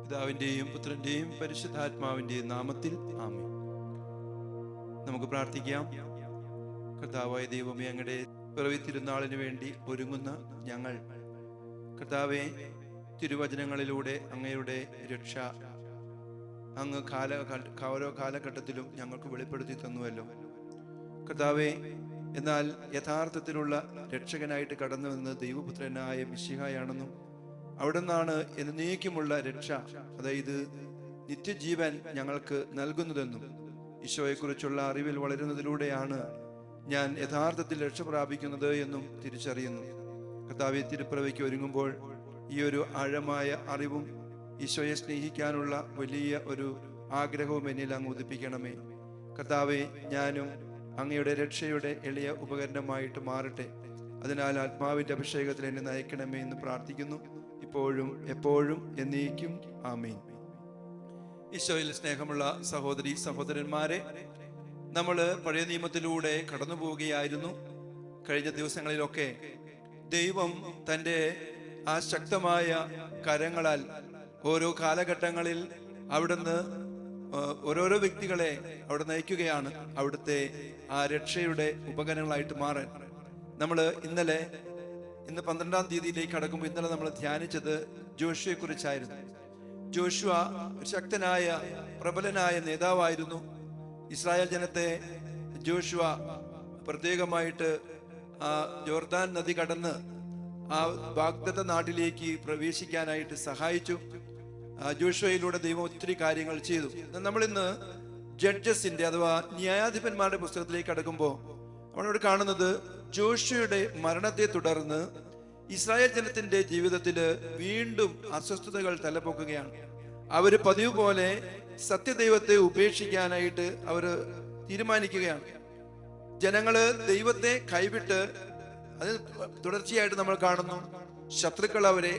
പിതാവിൻ്റെയും പുത്രൻ്റെയും പരിശുദ്ധാത്മാവിൻ്റെയും നാമത്തിൽ ആമേൻ. നമുക്ക് പ്രാർത്ഥിക്കാം. കർത്താവായ ദൈവമേ, അങ്ങയുടെ പിറവി തിരുനാളിന് വേണ്ടി ഒരുങ്ങുന്ന ഞങ്ങൾ, കർത്താവെ, തിരുവചനങ്ങളിലൂടെ അങ്ങയുടെ രക്ഷ അങ്ങ് ഓരോ കാലഘട്ടത്തിലും ഞങ്ങൾക്ക് വെളിപ്പെടുത്തി തന്നുവല്ലോ കർത്താവെ. എന്നാൽ യഥാർത്ഥത്തിലുള്ള രക്ഷകനായിട്ട് കടന്നു വന്ന് ദൈവപുത്രനായ മിശിഹായാണെന്നും അവിടെ നിന്നാണ് എന്നേക്കുമുള്ള രക്ഷ, അതായത് നിത്യജീവൻ ഞങ്ങൾക്ക് നൽകുന്നതെന്നും ഈശോയെക്കുറിച്ചുള്ള അറിവിൽ വളരുന്നതിലൂടെയാണ് ഞാൻ യഥാർത്ഥത്തിൽ രക്ഷ പ്രാപിക്കുന്നത് എന്നും തിരിച്ചറിയുന്നു. കർത്താവെ, തിരുപ്പിറവിക്ക് ഒരുങ്ങുമ്പോൾ ഈ ഒരു ആഴമായ അറിവും ഈശോയെ സ്നേഹിക്കാനുള്ള വലിയ ഒരു ആഗ്രഹവും എന്നിൽ അങ്ങ് ഉദിപ്പിക്കണമേ. കർത്താവെ, ഞാനും അങ്ങയുടെ രക്ഷയുടെ എളിയ ഉപകരണമായിട്ട് മാറട്ടെ. അതിനാൽ ആത്മാവിൻ്റെ അഭിഷേകത്തിൽ എന്നെ നയിക്കണമേ എന്ന് പ്രാർത്ഥിക്കുന്നു, ഇപ്പോഴും എപ്പോഴും എന്നേക്കും. ആമേൻ. ഈശോയിൽ സ്നേഹമുള്ള സഹോദരി സഹോദരന്മാരെ, നമ്മൾ പഴയ നിയമത്തിലൂടെ കടന്നു പോവുകയായിരുന്നു. കഴിഞ്ഞ ദിവസങ്ങളിലൊക്കെ ദൈവം തൻ്റെ ആ ശക്തമായ കരങ്ങളാൽ ഓരോ കാലഘട്ടങ്ങളിൽ അവിടുന്ന് ഓരോരോ വ്യക്തികളെ അവിടെ നയിക്കുകയാണ്, അവിടുത്തെ ആ രക്ഷയുടെ ഉപകരണങ്ങളായിട്ട് മാറാൻ. നമ്മൾ ഇന്ന് 12-ാം തീയതിയിലേക്ക് കടക്കുമ്പോൾ ഇന്നലെ നമ്മൾ ധ്യാനിച്ചത് ജോഷുവയെ കുറിച്ചായിരുന്നു. ജോഷുവ ശക്തനായ പ്രബലനായ നേതാവായിരുന്നു. ഇസ്രായേൽ ജനത്തെ ജോഷുവ പ്രത്യേകമായിട്ട് ആ ജോർദാൻ നദി കടന്ന് ആ വാഗ്ദത്ത നാട്ടിലേക്ക് പ്രവേശിക്കാനായിട്ട് സഹായിച്ചു. ജോഷുവയിലൂടെ ദൈവം ഒത്തിരി കാര്യങ്ങൾ ചെയ്തു. നമ്മളിന്ന് ജഡ്ജസിന്റെ അഥവാ ന്യായാധിപന്മാരുടെ പുസ്തകത്തിലേക്ക് കടക്കുമ്പോൾ നമ്മളോട് കാണുന്നത് ജോഷുവയുടെ മരണത്തെ തുടർന്ന് ഇസ്രായേൽ ജനത്തിന്റെ ജീവിതത്തിൽ വീണ്ടും അസ്വസ്ഥതകൾ തലപൊക്കുകയാണ്. അവര് പതിവ് പോലെ സത്യദൈവത്തെ ഉപേക്ഷിക്കാനായിട്ട് അവര് തീരുമാനിക്കുകയാണ്. ജനങ്ങള് ദൈവത്തെ കൈവിട്ട് അതിൽ തുടർച്ചയായിട്ട് നമ്മൾ കാണുന്നു, ശത്രുക്കൾ അവരെ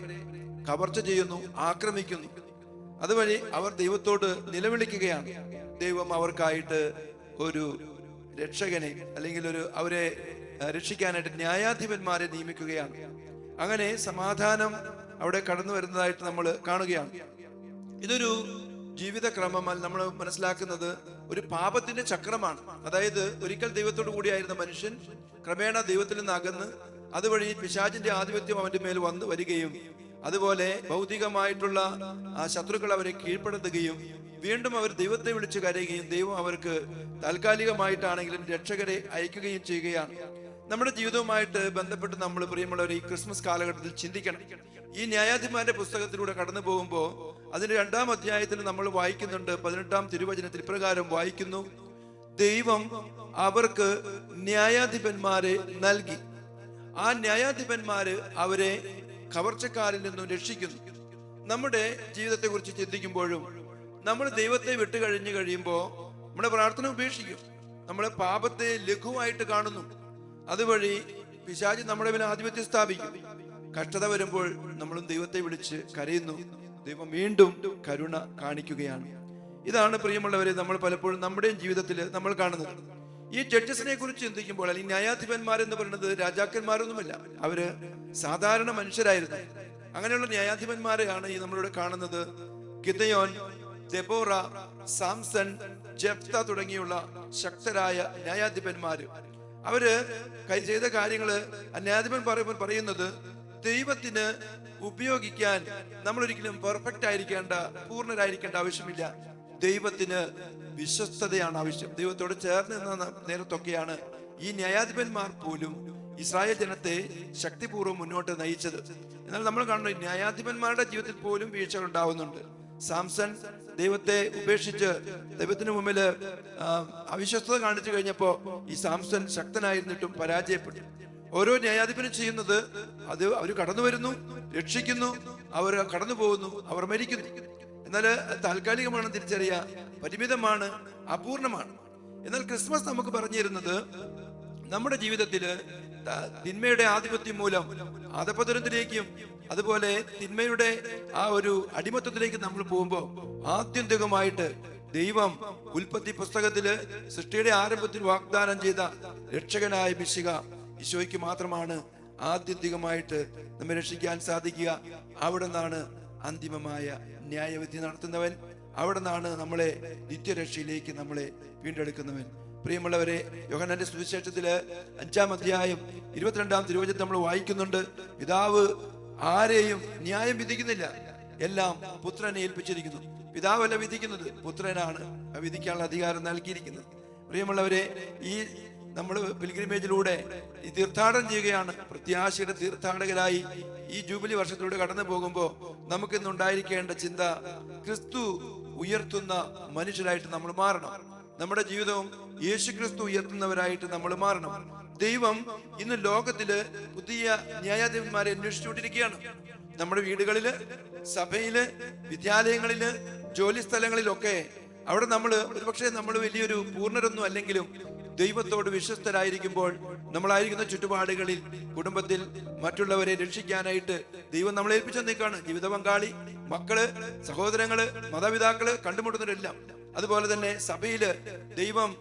കവർച്ച ചെയ്യുന്നു, ആക്രമിക്കുന്നു. അതുവഴി അവർ ദൈവത്തോട് നിലവിളിക്കുകയാണ്. ദൈവം അവർക്കായിട്ട് ഒരു രക്ഷകനെ അല്ലെങ്കിൽ അവരെ രക്ഷിക്കാനായിട്ട് ന്യായാധിപന്മാരെ നിയമിക്കുകയാണ്. അങ്ങനെ സമാധാനം അവിടെ കടന്നു വരുന്നതായിട്ട് നമ്മൾ കാണുകയാണ്. ഇതൊരു ജീവിതക്രമമല്ല, നമ്മൾ മനസ്സിലാക്കുന്നത് ഒരു പാപത്തിന്റെ ചക്രമാണ്. അതായത് ഒരിക്കൽ ദൈവത്തോടു കൂടിയായിരുന്ന മനുഷ്യൻ ക്രമേണ ദൈവത്തിൽ നിന്ന് അകന്ന് അതുവഴി പിശാചിന്റെ ആധിപത്യം അവന്റെ മേൽ വന്നു വരികയും അതുപോലെ ഭൗതികമായിട്ടുള്ള ആ ശത്രുക്കൾ അവരെ കീഴ്പ്പെടുത്തുകയും വീണ്ടും അവർ ദൈവത്തെ വിളിച്ചു കരയുകയും ദൈവം അവർക്ക് താൽക്കാലികമായിട്ടാണെങ്കിലും രക്ഷകരെ അയക്കുകയും ചെയ്യുകയാണ്. നമ്മുടെ ജീവിതവുമായിട്ട് ബന്ധപ്പെട്ട് നമ്മൾ പ്രിയമുള്ളവർ ഈ ക്രിസ്മസ് കാലഘട്ടത്തിൽ ചിന്തിക്കണം. ഈ ന്യായാധിപന്മാരുടെ പുസ്തകത്തിലൂടെ കടന്നു പോകുമ്പോൾ അതിന്റെ 2-ാം അധ്യായത്തിൽ നമ്മൾ വായിക്കുന്നുണ്ട്. 18-ാം തിരുവചനത്തിൽ ഇപ്രകാരം വായിക്കുന്നു: ദൈവം അവർക്ക് ന്യായാധിപന്മാരെ നൽകി. ആ ന്യായാധിപന്മാര് അവരെ കവർച്ചക്കാരിൽ നിന്നും രക്ഷിക്കുന്നു. നമ്മുടെ ജീവിതത്തെ കുറിച്ച് ചിന്തിക്കുമ്പോഴും നമ്മൾ ദൈവത്തെ വിട്ടു കഴിയുമ്പോൾ നമ്മുടെ പ്രാർത്ഥന ഉപേക്ഷിക്കും. നമ്മളെ പാപത്തെ ലഘുവായിട്ട് കാണുന്നു. അതുവഴി പിശാച് നമ്മുടെ മേൽ ആധിപത്യം സ്ഥാപിക്കും. കഷ്ടത വരുമ്പോൾ നമ്മളും ദൈവത്തെ വിളിച്ച് കരയുന്നു. ദൈവം വീണ്ടും കരുണ കാണിക്കുകയാണ്. ഇതാണ് പ്രിയമുള്ളവരെ നമ്മൾ പലപ്പോഴും നമ്മുടെയും ജീവിതത്തിൽ നമ്മൾ കാണുന്നത്. ഈ ജഡ്ജസിനെ കുറിച്ച് ചിന്തിക്കുമ്പോൾ, അല്ലെങ്കിൽ ന്യായാധിപന്മാരെന്ന് പറയുന്നത് രാജാക്കന്മാരൊന്നുമല്ല, അവര് സാധാരണ മനുഷ്യരായിരുന്നു. അങ്ങനെയുള്ള ന്യായാധിപന്മാരെയാണ് ഈ നമ്മളിവിടെ കാണുന്നത്. ഗിദെയോൻ, ദെബോറ, സാംസൺ, ജെഫ്ത തുടങ്ങിയുള്ള ശക്തരായ ന്യായാധിപന്മാര്. അവര് ചെയ്ത കാര്യങ്ങള് ന്യായാധിപൻ പറയുന്നത് ദൈവത്തിന് ഉപയോഗിക്കാൻ നമ്മൾ ഒരിക്കലും പെർഫെക്റ്റ് ആയിരിക്കേണ്ട, പൂർണ്ണരായിരിക്കേണ്ട ആവശ്യമില്ല. ദൈവത്തിന് വിശ്വസ്തതയാണ് ആവശ്യം. ദൈവത്തോട് ചേർന്ന് നിന്ന നേരത്തൊക്കെയാണ് ഈ ന്യായാധിപന്മാർ പോലും ഇസ്രായേൽ ജനത്തെ ശക്തിപൂർവ്വം മുന്നോട്ട് നയിച്ചത്. എന്നാൽ നമ്മൾ കാണുന്നു ന്യായാധിപന്മാരുടെ ജീവിതത്തിൽ പോലും വീഴ്ചകൾ ഉണ്ടാവുന്നുണ്ട്. സാംസൺ ദൈവത്തെ ഉപേക്ഷിച്ച് ദൈവത്തിന് മുമ്പിൽ അവിശ്വസ്തത കാണിച്ചു കഴിഞ്ഞപ്പോ ഈ സാംസൺ ശക്തനായിരുന്നിട്ടും പരാജയപ്പെട്ടു. ഓരോ ന്യായാധിപനും ചെയ്യുന്നത് അത് അവർ കടന്നു വരുന്നു, രക്ഷിക്കുന്നു, അവർ കടന്നു പോകുന്നു, അവർ മരിക്കുന്നു. എന്നാൽ താൽക്കാലികമാണ്, തിരിച്ചറിയുക, പരിമിതമാണ്, അപൂർണമാണ്. എന്നാൽ ക്രിസ്മസ് നമുക്ക് പറഞ്ഞു തരുന്നത് നമ്മുടെ ജീവിതത്തില് തിന്മയുടെ ആധിപത്യം മൂലം അധപതനത്തിലേക്കും അതുപോലെ തിന്മയുടെ ആ ഒരു അടിമത്തത്തിലേക്ക് നമ്മൾ പോകുമ്പോൾ ആത്യന്തികമായിട്ട് ദൈവം ഉൽപ്പത്തി പുസ്തകത്തില് സൃഷ്ടിയുടെ ആരംഭത്തിൽ വാഗ്ദാനം ചെയ്ത രക്ഷകനായ മിശിഹ ഈശോയ്ക്ക് മാത്രമാണ് ആത്യന്തികമായിട്ട് നമ്മെ രക്ഷിക്കാൻ സാധിക്കുക. അവിടെ നിന്നാണ് അന്തിമമായ ന്യായവിധി നടത്തുന്നവൻ. അവിടെ നിന്നാണ് നമ്മളെ നിത്യരക്ഷയിലേക്ക് നമ്മളെ വീണ്ടെടുക്കുന്നവൻ. പ്രിയമുള്ളവരെ, യോഹന്നാന്റെ സുവിശേഷത്തില് 5-ാം അധ്യായം 22-ാം തിരുവചനം നമ്മൾ വായിക്കുന്നുണ്ട്. പിതാവ് ആരെയും ന്യായം വിധിക്കുന്നില്ല, എല്ലാം പുത്രനെ ഏൽപ്പിച്ചിരിക്കുന്നു. പിതാവല്ല വിധിക്കുന്നത്, പുത്രനാണ് വിധിക്കാനുള്ള അധികാരം നൽകിയിരിക്കുന്നത്. പ്രിയമുള്ളവരെ, ഈ നമ്മൾ പിൽഗ്രിമേജിലൂടെ ഈ തീർത്ഥാടനം ചെയ്യുകയാണ്. പ്രത്യാശയുടെ തീർത്ഥാടകരായി ഈ ജൂബിലി വർഷത്തിലൂടെ കടന്നു പോകുമ്പോൾ നമുക്കിന്നുണ്ടായിരിക്കേണ്ട ചിന്ത, ക്രിസ്തു ഉയർത്തുന്ന മനുഷ്യരായിട്ട് നമ്മൾ മാറണം. നമ്മുടെ ജീവിതവും യേശു ക്രിസ്തു ഉയർത്തുന്നവരായിട്ട് നമ്മൾ മാറണം. ദൈവം ഇന്ന് ലോകത്തില് പുതിയ ന്യായാധിപന്മാരെ അന്വേഷിച്ചുകൊണ്ടിരിക്കുകയാണ്. നമ്മുടെ വീടുകളില്, സഭയില്, വിദ്യാലയങ്ങളില്, ജോലി സ്ഥലങ്ങളിലൊക്കെ അവിടെ നമ്മൾ ഒരുപക്ഷെ നമ്മൾ വലിയൊരു പൂർണ്ണരൊന്നും അല്ലെങ്കിലും ദൈവത്തോട് വിശ്വസ്തരായിരിക്കുമ്പോൾ നമ്മളായിരിക്കുന്ന ചുറ്റുപാടുകളിൽ, കുടുംബത്തിൽ മറ്റുള്ളവരെ രക്ഷിക്കാനായിട്ട് ദൈവം നമ്മളെ ഏൽപ്പിച്ചു നിൽക്കുകയാണ്. ജീവിത പങ്കാളി, മക്കള്, സഹോദരങ്ങള്, മാതാപിതാക്കള്, കണ്ടുമുട്ടുന്നവരെല്ലാം. അതുപോലെ തന്നെ സഭയില് ദൈവം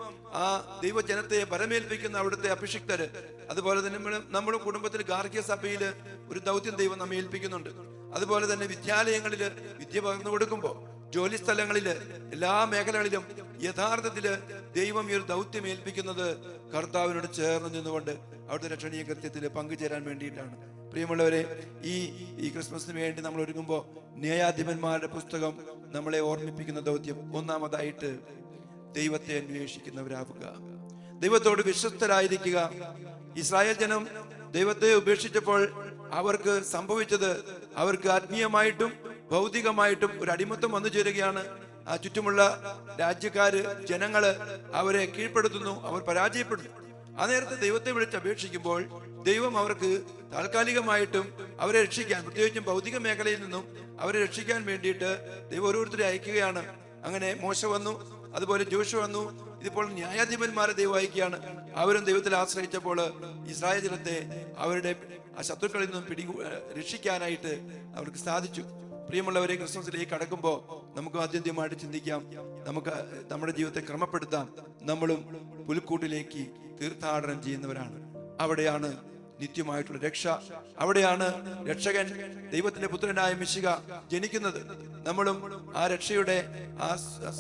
ആ ദൈവജനത്തെ പരമേൽപ്പിക്കുന്ന അവിടുത്തെ അഭിഷിക്തര്. അതുപോലെ തന്നെ നമ്മുടെ കുടുംബത്തിൽ ഗാർഹിക സഭയില് ഒരു ദൗത്യം ദൈവം നമ്മെ ഏൽപ്പിക്കുന്നുണ്ട്. അതുപോലെ തന്നെ വിദ്യാലയങ്ങളില് വിദ്യ പകർന്നു കൊടുക്കുമ്പോ, ജോലി സ്ഥലങ്ങളില്, എല്ലാ മേഖലകളിലും യഥാർത്ഥത്തില് ദൈവം ഈ ഒരു ദൗത്യം ഏൽപ്പിക്കുന്നത് കർത്താവിനോട് ചേർന്ന് നിന്നുകൊണ്ട് അവിടുത്തെ രക്ഷണീയ കൃത്യത്തിൽ പങ്കുചേരാൻ വേണ്ടിയിട്ടാണ്. പ്രിയമുള്ളവരെ, ഈ ക്രിസ്മസിന് വേണ്ടി നമ്മൾ ഒരുങ്ങുമ്പോൾ ന്യായാധിപന്മാരുടെ പുസ്തകം നമ്മളെ ഓർമ്മിപ്പിക്കുന്ന ദൗത്യം, ഒന്നാമതായിട്ട് ദൈവത്തെ അന്വേഷിക്കുന്നവരാവുക, ദൈവത്തോട് വിശ്വസ്തരായിരിക്കുക. ഇസ്രായേൽ ജനം ദൈവത്തെ ഉപേക്ഷിച്ചപ്പോൾ അവർക്ക് സംഭവിച്ചത്, അവർക്ക് ആത്മീയമായിട്ടും ഭൗതികമായിട്ടും ഒരു അടിമത്തം വന്നു ചേരുകയാണ്. ആ ചുറ്റുമുള്ള രാജ്യക്കാര്, ജനങ്ങള് അവരെ കീഴ്പ്പെടുത്തുന്നു, അവർ പരാജയപ്പെടുന്നു. ആ നേരത്തെ ദൈവത്തെ വിളിച്ച് അപേക്ഷിക്കുമ്പോൾ ദൈവം അവർക്ക് താൽക്കാലികമായിട്ടും അവരെ രക്ഷിക്കാൻ, പ്രത്യേകിച്ചും ഭൗതിക മേഖലയിൽ നിന്നും അവരെ രക്ഷിക്കാൻ വേണ്ടിയിട്ട് ദൈവം ഓരോരുത്തരെ അയക്കുകയാണ്. അങ്ങനെ മോശ വന്നു, അതുപോലെ ജോഷുവ വന്നു. ഇതിപ്പോൾ ന്യായാധിപന്മാരെ ദൈവം അയക്കുകയാണ്. അവരും ദൈവത്തിൽ ആശ്രയിച്ചപ്പോൾ ഇസ്രായേൽ ജനത്തെ അവരുടെ ആ ശത്രുക്കളിൽ നിന്നും രക്ഷിക്കാനായിട്ട് അവർക്ക് സാധിച്ചു. പ്രിയമുള്ളവരെ, ക്രിസ്മസിലേക്ക് കടക്കുമ്പോൾ നമുക്ക് ആദ്യമായിട്ട് ചിന്തിക്കാം, നമുക്ക് നമ്മുടെ ജീവിതത്തെ ക്രമപ്പെടുത്താം. നമ്മളും പുൽക്കൂട്ടിലേക്ക് തീർത്ഥാടനം ചെയ്യുന്നവരാണ്. അവിടെയാണ് നിത്യമായിട്ടുള്ള രക്ഷ, അവിടെയാണ് രക്ഷകൻ ദൈവത്തിന്റെ പുത്രനായ മിശിഹ ജനിക്കുന്നത്. നമ്മളും ആ രക്ഷയുടെ ആ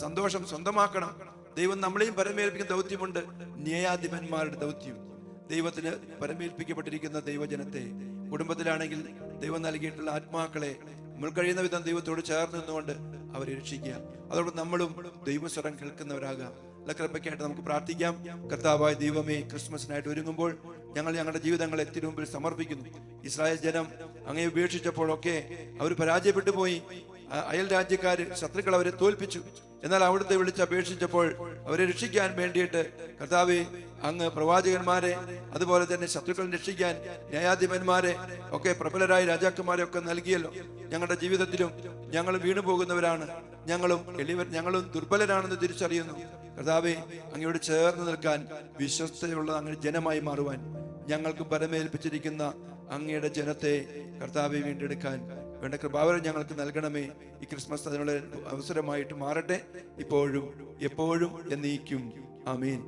സന്തോഷം സ്വന്തമാക്കണം. ദൈവം നമ്മളെയും പരമേൽപ്പിക്കുന്ന ദൗത്യമുണ്ട്, ന്യായാധിപന്മാരുടെ ദൗത്യം. ദൈവത്തിന് പരമേൽപ്പിക്കപ്പെട്ടിരിക്കുന്ന ദൈവജനത്തെ, കുടുംബത്തിലാണെങ്കിൽ ദൈവം നൽകിയിട്ടുള്ള ആത്മാക്കളെ നമ്മൾ കഴിയുന്ന വിധം ദൈവത്തോട് ചേർന്ന് നിന്നുകൊണ്ട് അവരെ രക്ഷിക്കുക. അതോടൊപ്പം നമ്മളും ദൈവസ്വരം കേൾക്കുന്നവരാകാം. കൃപയ്ക്കായിട്ട് നമുക്ക് പ്രാർത്ഥിക്കാം. കർത്താവായ ദൈവമേ, ക്രിസ്മസിനായിട്ട് ഒരുങ്ങുമ്പോൾ ഞങ്ങൾ ഞങ്ങളുടെ ജീവിതങ്ങളെ തിരുമുമ്പിൽ സമർപ്പിക്കുന്നു. ഇസ്രായേൽ ജനം അങ്ങയെ ഉപേക്ഷിച്ചപ്പോഴൊക്കെ അവർ പരാജയപ്പെട്ടു പോയി. അയൽ രാജ്യക്കാര്, ശത്രുക്കൾ അവരെ തോൽപ്പിച്ചു. എന്നാൽ അവിടുത്തെ വിളിച്ച് അപേക്ഷിച്ചപ്പോൾ അവരെ രക്ഷിക്കാൻ വേണ്ടിയിട്ട് കർത്താവേ, അങ്ങ് പ്രവാചകന്മാരെ, അതുപോലെ തന്നെ ശത്രുക്കളെ രക്ഷിക്കാൻ ന്യായാധിപന്മാരെ ഒക്കെ, പ്രബലരായ രാജാക്കന്മാരെ ഒക്കെ നൽകിയല്ലോ. ഞങ്ങളുടെ ജീവിതത്തിലും ഞങ്ങൾ വീണുപോകുന്നവരാണ്, ഞങ്ങളും ദുർബലരാണെന്ന് തിരിച്ചറിയുന്നു. കർത്താവേ, അങ്ങയോട് ചേർന്ന് നിൽക്കാൻ വിശ്വസ്തയുള്ള അങ്ങയുടെ ജനമായി മാറുവാൻ ഞങ്ങൾക്ക് പരമേൽപ്പിച്ചിരിക്കുന്ന അങ്ങയുടെ ജനത്തെ കർത്താവെ വീണ്ടെടുക്കാൻ വേണ്ട കൃപാവരം ഞങ്ങൾക്ക് നൽകണമേ. ഈ ക്രിസ്മസ് അതിനുള്ള അവസരമായിട്ട് മാറട്ടെ, ഇപ്പോഴും എപ്പോഴും എന്നേക്കും. ആമേൻ.